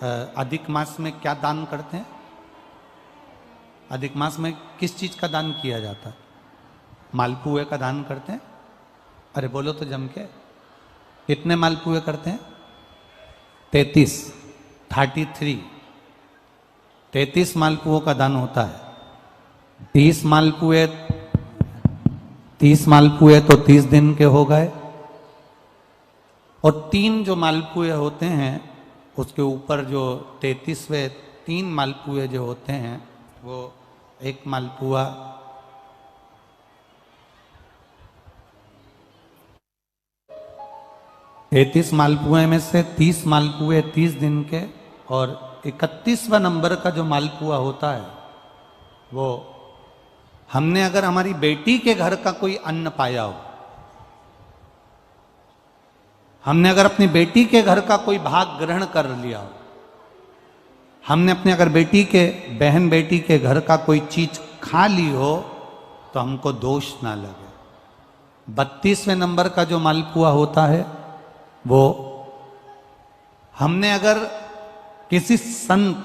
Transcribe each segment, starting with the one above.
अधिक मास में क्या दान करते हैं? अधिक मास में किस चीज का दान किया जाता है? मालपुए का दान करते हैं। अरे बोलो तो जम के, कितने मालपुए करते हैं? 33 मालपुओं का दान होता है। 30 मालपुए तो 30 दिन के हो गए, और 3 जो मालपुए होते हैं उसके ऊपर जो 33वें 3 मालपुए जो होते हैं, वो एक मालपुआ 33 मालपुए में से 30 मालपुए 30 दिन के, और 31वां नंबर का जो मालपुआ होता है वो हमने अगर हमारी बेटी के घर का कोई अन्न पाया हो, हमने अगर अपनी बेटी के घर का कोई भाग ग्रहण कर लिया हो, हमने अपने अगर बहन बेटी के घर का कोई चीज खा ली हो, तो हमको दोष ना लगे। 32वें नंबर का जो मालपुआ होता है वो हमने अगर किसी संत,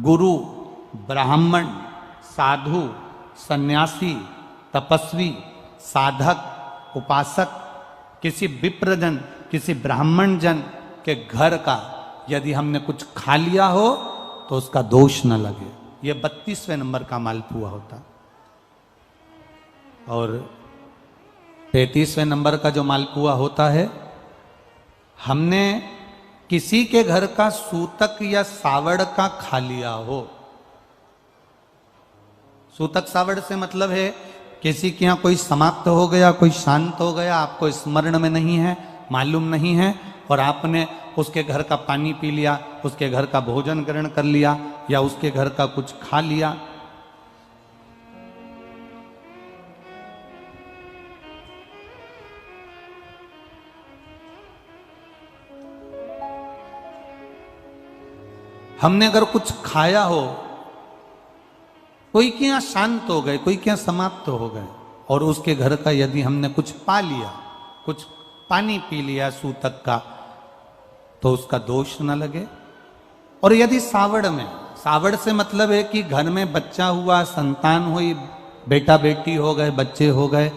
गुरु, ब्राह्मण, साधु, सन्यासी, तपस्वी, साधक, उपासक, किसी विप्रजन, किसी ब्राह्मण जन के घर का यदि हमने कुछ खा लिया हो तो उसका दोष न लगे। ये 32वें नंबर का मालपुआ होता। और 33वें नंबर का जो मालपुआ होता है, हमने किसी के घर का सूतक या सावड़ का खा लिया हो। सूतक सावड़ से मतलब है किसी के यहाँ कोई समाप्त हो गया, कोई शांत हो गया, आपको स्मरण में नहीं है, मालूम नहीं है, और आपने उसके घर का पानी पी लिया, उसके घर का भोजन ग्रहण कर लिया, या उसके घर का कुछ खा लिया। हमने अगर कुछ खाया हो, कोई के यहाँ शांत हो गए, कोई के यहाँ समाप्त हो गए, और उसके घर का यदि हमने कुछ पा लिया, कुछ पानी पी लिया सूतक का, तो उसका दोष न लगे। और यदि सावड़ से मतलब है कि घर में बच्चा हुआ, संतान हुई, बेटा बेटी हो गए, बच्चे हो गए,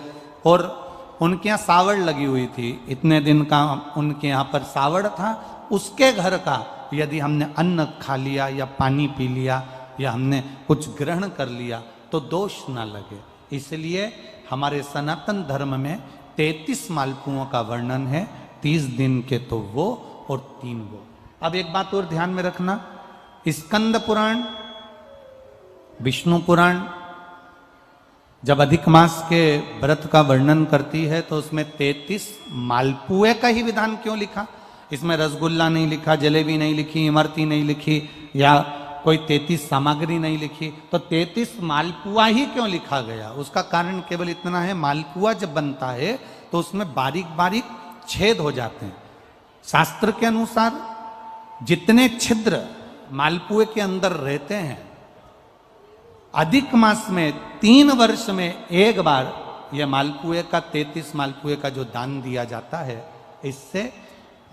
और उनके यहाँ सावड़ लगी हुई थी, इतने दिन का उनके यहाँ पर सावड़ था, उसके घर का यदि हमने अन्न खा लिया या पानी पी लिया या हमने कुछ ग्रहण कर लिया तो दोष ना लगे। इसलिए हमारे सनातन धर्म में 33 मालपुओं का वर्णन है, 30 दिन के तो वो और 3 वो। अब एक बात और ध्यान में रखना, स्कंद पुराण, विष्णु पुराण जब अधिक मास के व्रत का वर्णन करती है तो उसमें 33 मालपुए का ही विधान क्यों लिखा? इसमें रसगुल्ला नहीं लिखा, जलेबी नहीं लिखी, इमरती नहीं लिखी, या कोई 33 सामग्री नहीं लिखी, तो 33 मालपुआ ही क्यों लिखा गया? उसका कारण केवल इतना है, मालपुआ जब बनता है तो उसमें बारीक बारीक छेद हो जाते हैं। शास्त्र के अनुसार जितने छिद्र मालपुए के अंदर रहते हैं, अधिक मास में 3 वर्ष में एक बार यह मालपुए का 33 मालपुए का जो दान दिया जाता है, इससे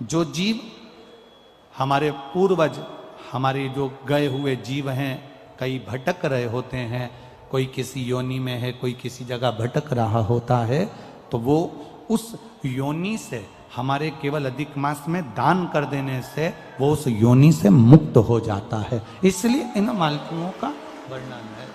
जो जीव हमारे पूर्वज, हमारे जो गए हुए जीव हैं, कई भटक रहे होते हैं, कोई किसी योनि में है, कोई किसी जगह भटक रहा होता है, तो वो उस योनि से हमारे केवल अधिक मास में दान कर देने से वो उस योनि से मुक्त हो जाता है। इसलिए इन मालपुओं का वर्णन है।